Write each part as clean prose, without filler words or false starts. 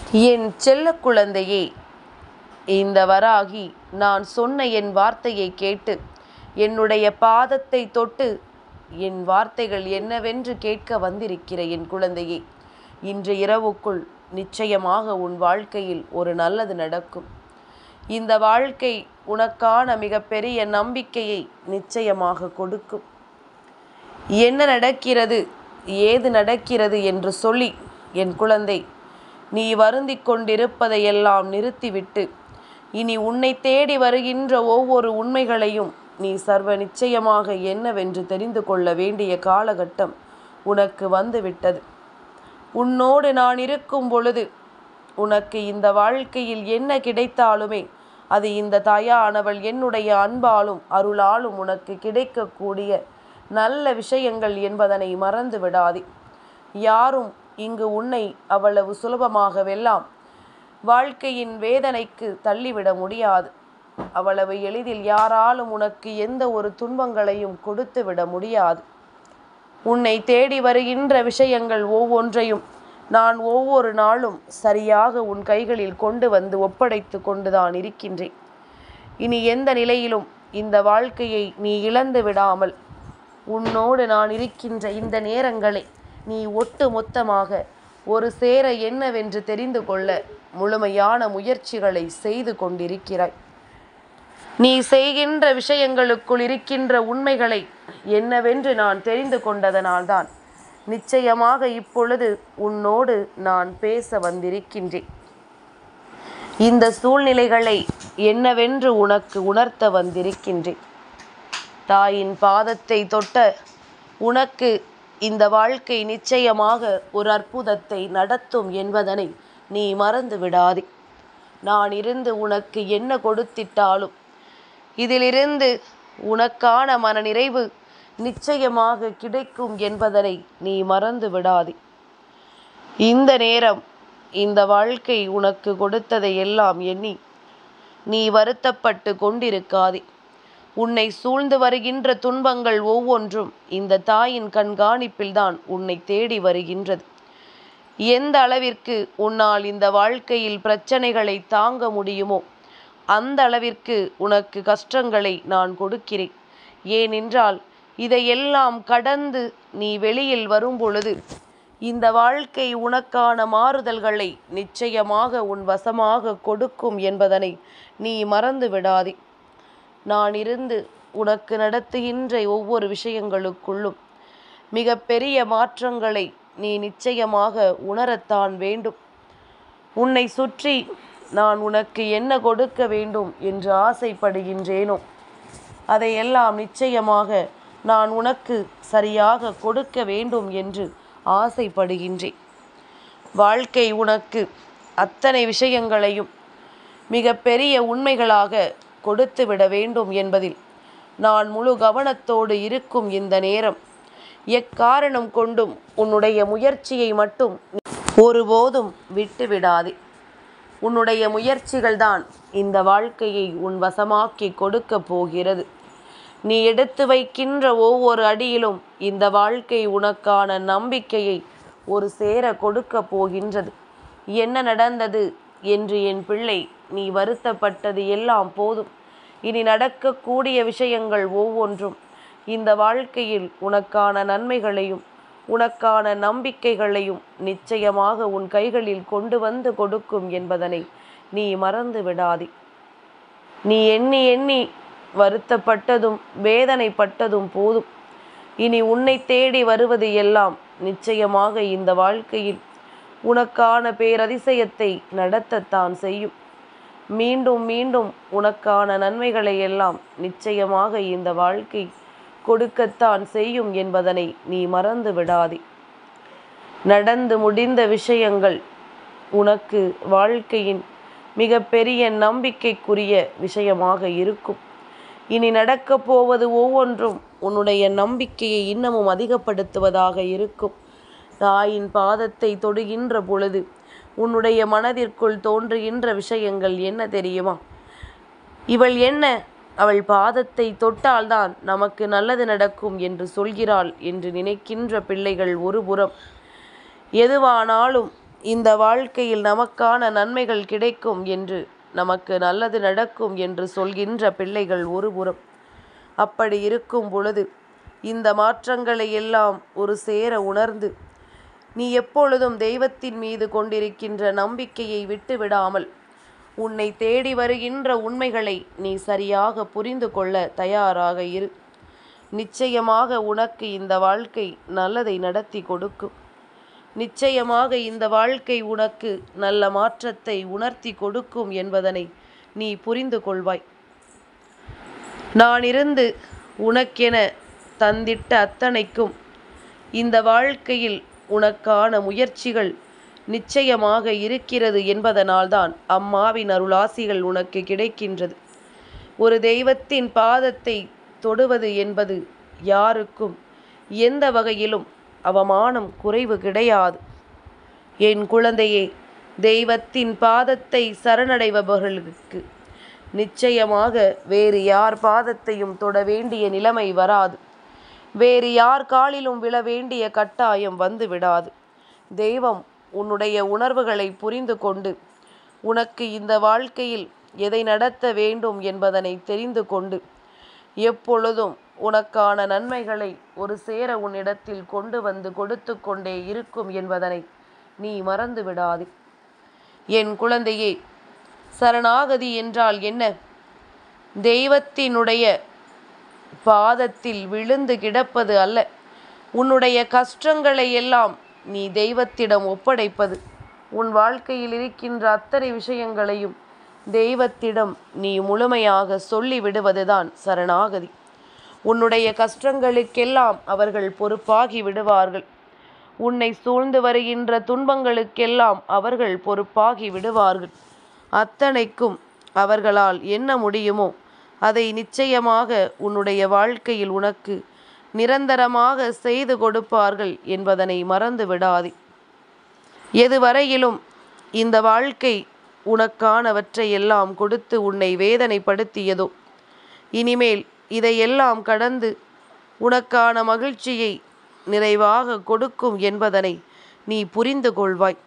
என் செல்ல குழந்தையே, இந்த வராகி நான் சொன்ன என் வார்த்தையை கேட்டு என்னுடைய பாதத்தை தொட்டு என் வார்த்தைகள் என்னவென்று கேட்க வந்திருக்கிற என் குழந்தையே, இன்று இரவுக்குள் நிச்சயமாக உன் வாழ்க்கையில் ஒரு நல்லது நடக்கும். இந்த வாழ்க்கை உனக்கான மிகப்பெரிய நம்பிக்கையை நிச்சயமாக கொடுக்கும். என்ன நடக்கிறது, ஏது நடக்கிறது என்று சொல்லி என் குழந்தை, நீ வருந்திக் கொண்டிருப்பதையெல்லாம் நிறுத்திவிட்டு இனி உன்னை தேடி வருகின்ற ஒவ்வொரு உண்மைகளையும் நீ சர்வ நிச்சயமாக என்னவென்று தெரிந்து கொள்ள வேண்டிய காலகட்டம் உனக்கு வந்துவிட்டது. உன்னோடு நான் இருக்கும் பொழுது உனக்கு இந்த வாழ்க்கையில் என்ன கிடைத்தாலுமே அது இந்த தாயானவள் என்னுடைய அன்பாலும் அருளாலும் உனக்கு கிடைக்கக்கூடிய நல்ல விஷயங்கள் என்பதனை மறந்து விடாதே. யாரும் இங்கு உன்னை அவ்வளவு சுலபமாகவெல்லாம் வாழ்க்கையின் வேதனைக்கு தள்ளிவிட முடியாது. அவ்வளவு எளிதில் யாராலும் உனக்கு எந்த ஒரு துன்பங்களையும் கொடுத்து விட முடியாது. உன்னை தேடி வருகின்ற விஷயங்கள் ஒவ்வொன்றையும் நான் ஒவ்வொரு நாளும் சரியாக உன் கைகளில் கொண்டு வந்து ஒப்படைத்து கொண்டுதான் இருக்கின்றேன். இனி எந்த நிலையிலும் இந்த வாழ்க்கையை நீ இழந்து விடாமல் உன்னோடு நான் இருக்கின்ற இந்த நேரங்களை நீ ஒட்டு மொத்தமாக ஒரு சேர என்னவென்று தெரிந்து கொள்ள முழுமையான முயற்சிகளை செய்து கொண்டிருக்கிறாய். நீ செய்கின்ற விஷயங்களுக்குள் இருக்கின்ற உண்மைகளை என்னவென்று நான் தெரிந்து கொண்டதனால்தான் நிச்சயமாக இப்பொழுது உன்னோடு நான் பேச வந்திருக்கின்றேன். இந்த சூழ்நிலைகளை என்னவென்று உனக்கு உணர்த்த வந்திருக்கின்றேன். தாயின் பாதத்தை தொட்ட உனக்கு இந்த வாழ்க்கை நிச்சயமாக ஒரு அற்புதத்தை நடத்தும் என்பதனை நீ மறந்து விடாதே. நான் இருந்து உனக்கு என்ன கொடுத்திட்டாலும் இதிலிருந்து உனக்கான மனநிறைவு நிச்சயமாக கிடைக்கும் என்பதனை நீ மறந்து விடாதே. இந்த நேரம் இந்த வாழ்க்கை உனக்கு கொடுத்ததை எல்லாம் எண்ணி நீ வருத்தப்பட்டு கொண்டிருக்காதே. உன்னை சூழ்ந்து வருகின்ற துன்பங்கள் ஒவ்வொன்றும் இந்த தாயின் கண்காணிப்பில்தான் உன்னை தேடி வருகின்றது. எந்த அளவிற்கு உன்னால் இந்த வாழ்க்கையில் பிரச்சனைகளை தாங்க முடியுமோ அந்த அளவிற்கு உனக்கு கஷ்டங்களை நான் கொடுக்கிறேன். ஏனென்றால் இதையெல்லாம் கடந்து நீ வெளியில் வரும் பொழுது இந்த வாழ்க்கை உனக்கான மாறுதல்களை நிச்சயமாக உன் வசமாக கொடுக்கும் என்பதனை நீ மறந்து விடாதே. நான் இருந்து உனக்கு நடத்துகின்ற ஒவ்வொரு விஷயங்களுக்குள்ளும் மிக பெரிய மாற்றங்களை நீ நிச்சயமாக உணரத்தான் வேண்டும். உன்னை சுற்றி நான் உனக்கு என்ன கொடுக்க வேண்டும் என்று ஆசைப்படுகின்றேனோ அதையெல்லாம் நிச்சயமாக நான் உனக்கு சரியாக கொடுக்க வேண்டும் என்று ஆசைப்படுகின்றேன். வாழ்க்கை உனக்கு அத்தனை விஷயங்களையும் மிக பெரிய உண்மைகளாக கொடுத்து விட வேண்டும் என்பதில் நான் முழு கவனத்தோடு இருக்கும் இந்த நேரம் எக்காரணம் கொண்டும் உன்னுடைய முயற்சியை மட்டும் ஒருபோதும் விட்டுவிடாதே. உன்னுடைய முயற்சிகள்தான் இந்த வாழ்க்கையை உன் வசமாக்கி கொடுக்க போகிறது. நீ எடுத்து வைக்கின்ற ஒவ்வொரு அடியிலும் இந்த வாழ்க்கை உனக்கான நம்பிக்கையை ஒரு சேர கொடுக்க போகின்றது. என்ன நடந்தது என்று என் பிள்ளை நீ வருத்தப்பட்டது எல்லாம் போதும். இனி நடக்கக்கூடிய விஷயங்கள் ஒவ்வொன்றும் இந்த வாழ்க்கையில் உனக்கான நன்மைகளையும் உனக்கான நம்பிக்கைகளையும் நிச்சயமாக உன் கைகளில் கொண்டு வந்து கொடுக்கும் என்பதனை நீ மறந்து விடாதே. நீ எண்ணி எண்ணி வருத்தப்பட்டதும் வேதனைப்பட்டதும் போதும். இனி உன்னை தேடி வருவது எல்லாம் நிச்சயமாக இந்த வாழ்க்கையில் உனக்கான பேரதிசயத்தை நடத்தத்தான் செய்யும். மீண்டும் மீண்டும் உனக்கான நன்மைகளை எல்லாம் நிச்சயமாக இந்த வாழ்க்கை கொடுக்கத்தான் செய்யும் என்பதனை நீ மறந்து விடாதே. நடந்து முடிந்த விஷயங்கள் உனக்கு வாழ்க்கையின் மிக பெரிய நம்பிக்கைக்குரிய விஷயமாக இருக்கும். இனி நடக்கப் போவது ஒவ்வொன்றும் உன்னுடைய நம்பிக்கையை இன்னமும் அதிகப்படுத்துவதாக இருக்கும். தாயின் பாதத்தை தொடுகின்ற பொழுது உன்னுடைய மனதிற்குள் தோன்றுகின்ற விஷயங்கள் என்ன தெரியுமா? இவள் என்ன, அவள் பாதத்தை தொட்டால்தான் நமக்கு நல்லது நடக்கும் என்று சொல்கிறாள் என்று நினைக்கின்ற பிள்ளைகள் ஒரு புறம். எதுவானாலும் இந்த வாழ்க்கையில் நமக்கான நன்மைகள் கிடைக்கும் என்று, நமக்கு நல்லது நடக்கும் என்று சொல்கின்ற பிள்ளைகள் ஒருபுறம். அப்படி இருக்கும் பொழுது இந்த மாற்றங்களை எல்லாம் ஒரு சேர உணர்ந்து, நீ எப்பொழுதும் தெய்வத்தின் மீது கொண்டிருக்கின்ற நம்பிக்கையை விட்டுவிடாமல் உன்னை தேடி வருகின்ற உண்மைகளை நீ சரியாக புரிந்து கொள்ள தயாராக இரு. நிச்சயமாக உனக்கு இந்த வாழ்க்கை நல்லதை நடத்தி கொடுக்கும். நிச்சயமாக இந்த வாழ்க்கை உனக்கு நல்ல மாற்றத்தை உணர்த்தி கொடுக்கும் என்பதனை நீ புரிந்து கொள்வாய். நான் இருந்து உனக்கென தந்திட்ட அத்தனைக்கும் இந்த வாழ்க்கையில் உனக்கான முயற்சிகள் நிச்சயமாக இருக்கிறது என்பதனால்தான் அம்மாவின் அருளாசிகள் உனக்கு கிடைக்கின்றது. ஒரு தெய்வத்தின் பாதத்தை தொடுவது என்பது யாருக்கும் எந்த வகையிலும் அவமானம் குறைவு கிடையாது. என் குழந்தையே, தெய்வத்தின் பாதத்தை சரணடைபவர்களுக்கு நிச்சயமாக வேறு யார் பாதத்தையும் தொட வேண்டிய நிலைமை வராது. வேறு யார் காலிலும் விழ வேண்டிய கட்டாயம் வந்து விடாது. தெய்வம் உன்னுடைய உணர்வுகளை புரிந்து கொண்டு உனக்கு இந்த வாழ்க்கையில் எதை நடத்த வேண்டும் என்பதனை தெரிந்து கொண்டு எப்பொழுதும் உனக்கான நன்மைகளை ஒரு சேர உன்னிடத்தில் கொண்டு வந்து கொடுத்து கொண்டே இருக்கும் என்பதனை நீ மறந்து விடாதே. என் குழந்தையே, சரணாகதி என்றால் என்ன? தெய்வத்தினுடைய பாதத்தில் விழுந்து கிடப்பது அல்ல. உன்னுடைய கஷ்டங்களை எல்லாம் நீ தெய்வத்திடம் ஒப்படைப்பது. உன் வாழ்க்கையில் இருக்கின்ற அத்தனை விஷயங்களையும் தெய்வத்திடம் நீ முழுமையாக சொல்லிவிடுவதுதான் சரணாகதி. உன்னுடைய கஷ்டங்களுக்கெல்லாம் அவர்கள் பொறுப்பாகி விடுவார்கள். உன்னை சூழ்ந்து வருகின்ற துன்பங்களுக்கெல்லாம் அவர்கள் பொறுப்பாகி விடுவார்கள். அத்தனைக்கும் அவர்களால் என்ன முடியுமோ அதை நிச்சயமாக உன்னுடைய வாழ்க்கையில் உனக்கு நிரந்தரமாக செய்து கொடுப்பார்கள் என்பதனை மறந்து விடாதே. எதுவரையிலும் இந்த வாழ்க்கை உனக்கானவற்றை எல்லாம் கொடுத்து உன்னை வேதனைப்படுத்தியதோ, இனிமேல் இதையெல்லாம் கடந்து உனக்கான மகிழ்ச்சியை நிறைவாக கொடுக்கும் என்பதனை நீ புரிந்து கொள்வாய்.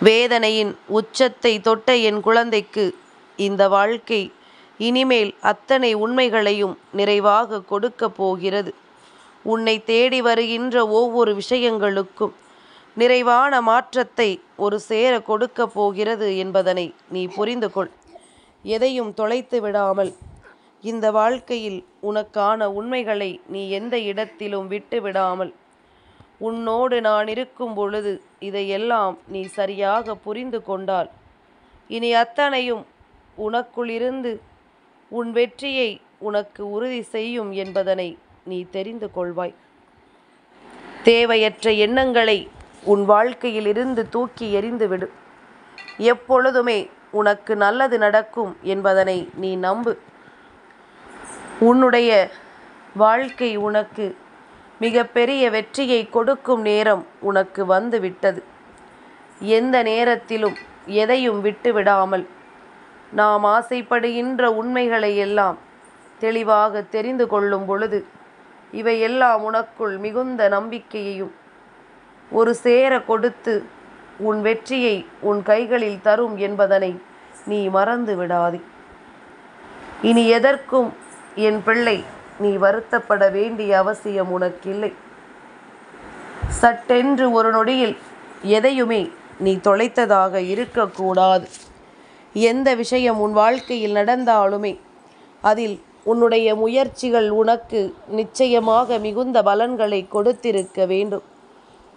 வேதனையின் உச்சத்தை தொட்ட என் குழந்தைக்கு இந்த வாழ்க்கை இனிமேல் அத்தனை உண்மைகளையும் நிறைவாக கொடுக்க போகிறது. உன்னை தேடி வருகின்ற ஒவ்வொரு விஷயங்களுக்கும் நிறைவான மாற்றத்தை ஒரு சேர கொடுக்க போகிறது என்பதனை நீ புரிந்து கொள். எதையும் தொலைத்து விடாமல் இந்த வாழ்க்கையில் உனக்கான உண்மைகளை நீ எந்த இடத்திலும் விட்டு விடாமல் உன்னோடு நான் இருக்கும் பொழுது இதையெல்லாம் நீ சரியாக புரிந்து கொண்டால் இனி அத்தனையும் உனக்குள்ளிருந்து உன் வெற்றியை உனக்கு உறுதி செய்யும் என்பதனை நீ தெரிந்து கொள்வாய். தேவையற்ற எண்ணங்களை உன் வாழ்க்கையில் இருந்து தூக்கி எறிந்துவிடு. எப்பொழுதுமே உனக்கு நல்லது நடக்கும் என்பதனை நீ நம்பு. உன்னுடைய வாழ்க்கை உனக்கு மிக பெரிய வெற்றியை கொடுக்கும் நேரம் உனக்கு வந்து விட்டது. எந்த நேரத்திலும் எதையும் விட்டு விடாமல் நாம் ஆசைப்படுகின்ற உண்மைகளை எல்லாம் தெளிவாக தெரிந்து கொள்ளும் பொழுது இவையெல்லாம் உனக்குள் மிகுந்த நம்பிக்கையையும் ஒரு சேர கொடுத்து உன் வெற்றியை உன் கைகளில் தரும் என்பதனை நீ மறந்து விடாதே. இனி எதற்கும் என் பிள்ளை நீ வருத்தப்பட வேண்டிய அவசியம் உனக்கில்லை. சட்டென்று ஒரு நொடியில் எதையுமே நீ தொலைத்ததாக இருக்கக்கூடாது. எந்த விஷயம் உன் வாழ்க்கையில் நடந்தாலுமே அதில் உன்னுடைய முயற்சிகள் உனக்கு நிச்சயமாக மிகுந்த பலன்களை கொடுத்திருக்க வேண்டும்.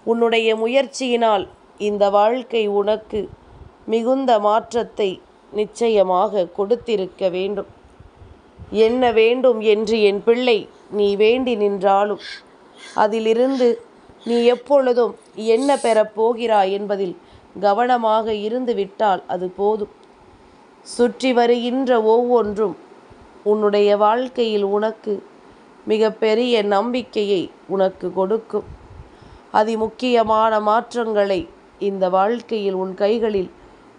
உன்னுடைய முயற்சியினால் இந்த வாழ்க்கை உனக்கு மிகுந்த மாற்றத்தை நிச்சயமாக கொடுத்திருக்க வேண்டும். என்ன வேண்டும் என்று என் பிள்ளை நீ வேண்டி நின்றாலும் அதிலிருந்து நீ எப்பொழுதும் என்ன பெறப் போகிறாய் என்பதில் கவனமாக இருந்து விட்டால் அது போதும். சுற்றி வருகின்ற ஒவ்வொன்றும் உன்னுடைய வாழ்க்கையில் உனக்கு மிக பெரிய நம்பிக்கையை உனக்கு கொடுக்கும். அதிமுக்கியமான மாற்றங்களை இந்த வாழ்க்கையில் உன் கைகளில்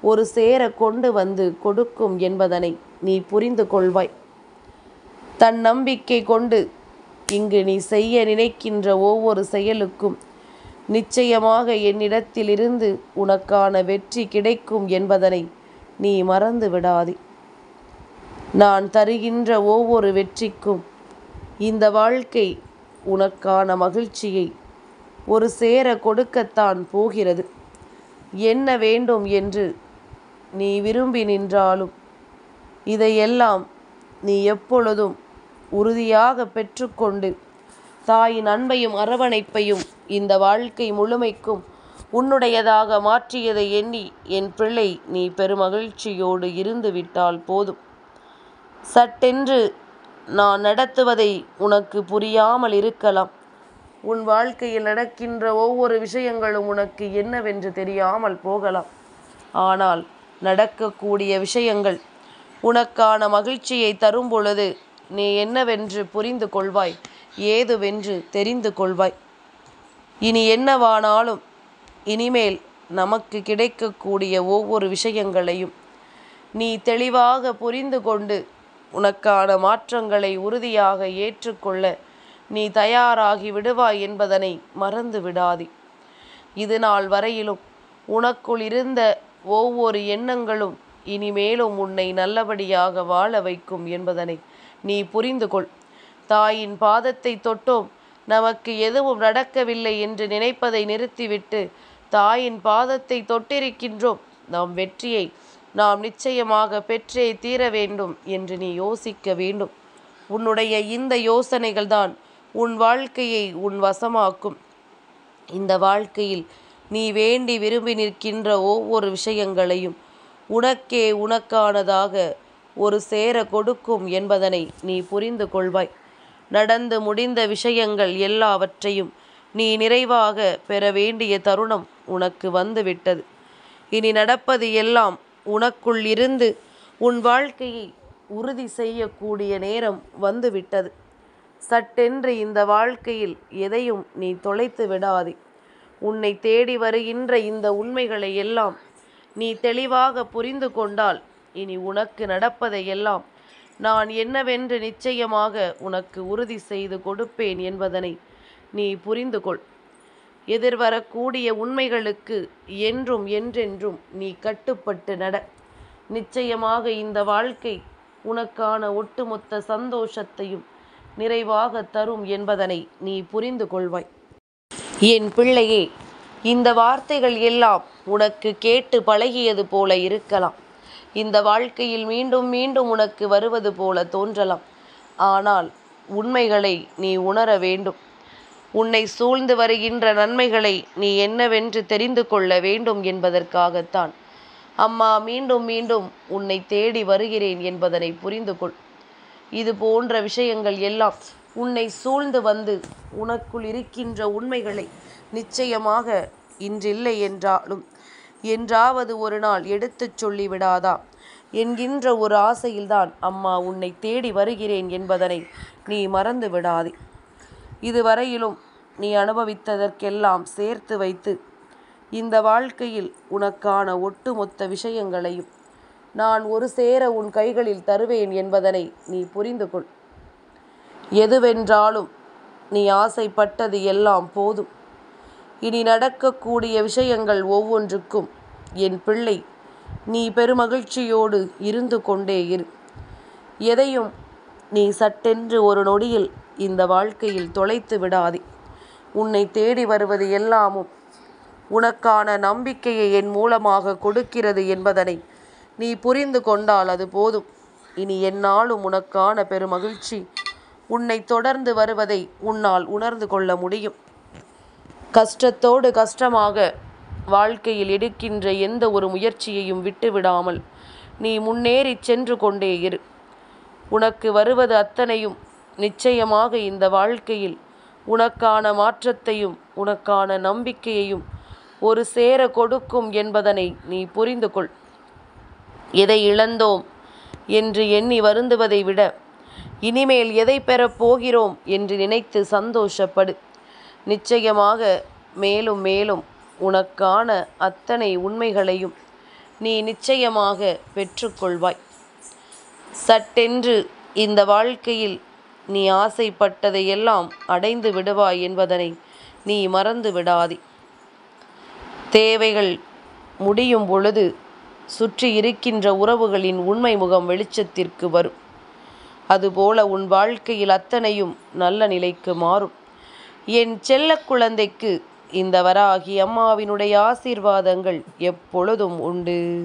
ஒரு சேர கொண்டு வந்து கொடுக்கும் என்பதனை நீ புரிந்து கொள்வாய். தன் நம்பிக்கை கொண்டு இங்கு நீ செய்ய நினைக்கின்ற ஒவ்வொரு செயலுக்கும் நிச்சயமாக என்னிடத்திலிருந்து உனக்கான வெற்றி கிடைக்கும் என்பதனை நீ மறந்து விடாதே. நான் தருகின்ற ஒவ்வொரு வெற்றிக்கும் இந்த வாழ்க்கை உனக்கான மகிழ்ச்சியை ஒரு சேர கொடுக்கத்தான் போகிறது. என்ன வேண்டும் என்று நீ விரும்பி நின்றாலும் இதையெல்லாம் நீ எப்பொழுதும் உறுதியாக பெற்றுக்கொண்டு தாயின் அன்பையும் அரவணைப்பையும் இந்த வாழ்க்கை முழுமைக்கும் உன்னுடையதாக மாற்றியதை எண்ணி என் பிள்ளை நீ பெருமகிழ்ச்சியோடு இருந்து விட்டால் போதும். சட்டென்று நான் நடத்துவதை உனக்கு புரியாமல் இருக்கலாம். உன் வாழ்க்கையில் நடக்கின்ற ஒவ்வொரு விஷயங்களும் உனக்கு என்னவென்று தெரியாமல் போகலாம். ஆனால் நடக்கக்கூடிய விஷயங்கள் உனக்கான மகிழ்ச்சியை தரும் பொழுது நீ என்னவென்று புரிந்து கொள்வாய், ஏதுவென்று தெரிந்து கொள்வாய். இனி என்னவானாலும் இனிமேல் நமக்கு கிடைக்கக்கூடிய ஒவ்வொரு விஷயங்களையும் நீ தெளிவாக புரிந்து கொண்டு உனக்கான மாற்றங்களை உறுதியாக ஏற்றுக்கொள்ள நீ தயாராகி விடுவாய் என்பதனை மறந்து விடாதே. இது நாள் வரையிலும் உனக்குள் இருந்த ஒவ்வொரு எண்ணங்களும் இனிமேலும் உன்னை நல்லபடியாக வாழ வைக்கும் என்பதனை நீ புரிந்து கொள். தாயின் பாதத்தை தொட்டோம், நமக்கு எதுவும் நடக்கவில்லை என்று நினைப்பதை நிறுத்திவிட்டு தாயின் பாதத்தை தொட்டிருக்கின்றோம், நாம் வெற்றியை நாம் நிச்சயமாக பெற்றே தீர வேண்டும் என்று நீ யோசிக்க வேண்டும். உன்னுடைய இந்த யோசனைகள்தான் உன் வாழ்க்கையை உன் வசமாக்கும். இந்த வாழ்க்கையில் நீ வேண்டி விரும்பி நிற்கின்ற ஒவ்வொரு விஷயங்களையும் உனக்கே உனக்கானதாக ஒரு சேர கொடுக்கும் என்பதனை நீ புரிந்து கொள்வாய். நடந்து முடிந்த விஷயங்கள் எல்லாவற்றையும் நீ நிறைவாக பெற வேண்டிய தருணம் உனக்கு வந்துவிட்டது. இனி நடப்பது எல்லாம் உனக்குள் இருந்து உன் வாழ்க்கையை உறுதி செய்யக்கூடிய நேரம் வந்துவிட்டது. சட்டென்று இந்த வாழ்க்கையில் எதையும் நீ தொலைத்து விடாதே. உன்னை தேடி வருகின்ற இந்த உண்மைகளை எல்லாம் நீ தெளிவாக புரிந்து கொண்டால் இனி உனக்கு நடப்பதையெல்லாம் நான் என்னவென்று நிச்சயமாக உனக்கு உறுதி செய்து கொடுப்பேன் என்பதனை நீ புரிந்து கொள். எதிர்வரக்கூடிய உண்மைகளுக்கு என்றும் என்றென்றும் நீ கட்டுப்பட்டு நட. நிச்சயமாக இந்த வாழ்க்கை உனக்கான ஒட்டுமொத்த சந்தோஷத்தையும் நிறைவாக தரும் என்பதனை நீ புரிந்து கொள்வாய். என் பிள்ளையே, இந்த வார்த்தைகள் எல்லாம் உனக்கு கேட்டு பழகியது போல இருக்கலாம். இந்த வாழ்க்கையில் மீண்டும் மீண்டும் உனக்கு வருவது போல தோன்றலாம். ஆனால் உண்மைகளை நீ உணர வேண்டும். உன்னை சூழ்ந்து வருகின்ற நன்மைகளை நீ என்னவென்று தெரிந்து கொள்ள வேண்டும் என்பதற்காகத்தான் அம்மா மீண்டும் மீண்டும் உன்னை தேடி வருகிறேன் என்பதனை புரிந்து கொள். இது போன்ற விஷயங்கள் எல்லாம் உன்னை சூழ்ந்து வந்து உனக்குள் இருக்கின்ற உண்மைகளை நிச்சயமாக இன்றில்லை என்றாலும் என்றாவது ஒரு நாள் எடுத்துச் சொல்லிவிடாதா என்கின்ற ஒரு ஆசையில்தான் அம்மா உன்னை தேடி வருகிறேன் என்பதனை நீ மறந்து விடாதே. இதுவரையிலும் நீ அனுபவித்ததற்கெல்லாம் சேர்த்து வைத்து இந்த வாழ்க்கையில் உனக்கான ஒட்டுமொத்த விஷயங்களையும் நான் ஒரு சேர உன் கைகளில் தருவேன் என்பதனை நீ புரிந்து கொள். எதுவென்றாலும் நீ ஆசைப்பட்டது எல்லாம் போதும். இனி நடக்கக்கூடிய விஷயங்கள் ஒவ்வொன்றுக்கும் என் பிள்ளை நீ பெருமகிழ்ச்சியோடு இருந்து கொண்டே இரு. எதையும் நீ சட்டென்று ஒரு நொடியில் இந்த வாழ்க்கையில் தொலைத்து விடாதே. உன்னை தேடி வருவது எல்லாமும் உனக்கான நம்பிக்கையை என் மூலமாக கொடுக்கிறது என்பதனை நீ புரிந்து கொண்டால் அது போதும். இனி எந்நாளும் உனக்கான பெருமகிழ்ச்சி உன்னை தொடர்ந்து வருவதை உன்னால் உணர்ந்து கொள்ள முடியும். கஷ்டத்தோடு கஷ்டமாக வாழ்க்கையில் எடுக்கின்ற எந்த ஒரு முயற்சியையும் விட்டுவிடாமல் நீ முன்னேறி சென்று கொண்டே இரு. உனக்கு வருவது அத்தனையும் நிச்சயமாக இந்த வாழ்க்கையில் உனக்கான மாற்றத்தையும் உனக்கான நம்பிக்கையையும் ஒரு சேர கொடுக்கும் என்பதனை நீ புரிந்து கொள். எதை இழந்தோம் என்று எண்ணி வருந்துவதை விட இனிமேல் எதை பெறப் போகிறோம் என்று நினைத்து சந்தோஷப்படு. நிச்சயமாக மேலும் மேலும் உனக்கான அத்தனை உண்மைகளையும் நீ நிச்சயமாக பெற்றுக்கொள்வாய். சட்டென்று இந்த வாழ்க்கையில் நீ ஆசைப்பட்டதையெல்லாம் அடைந்து விடுவாய் என்பதனை நீ மறந்து விடாதே. தேவைகள் முடியும் பொழுது சுற்றி இருக்கின்ற உறவுகளின் உண்மை முகம் வெளிச்சத்திற்கு வரும். அதுபோல உன் வாழ்க்கையில் அத்தனையும் நல்ல நிலைக்கு மாறும். என் செல்ல குழந்தைக்கு இந்த வராகி அம்மாவினுடைய ஆசீர்வாதங்கள் எப்பொழுதும் உண்டு.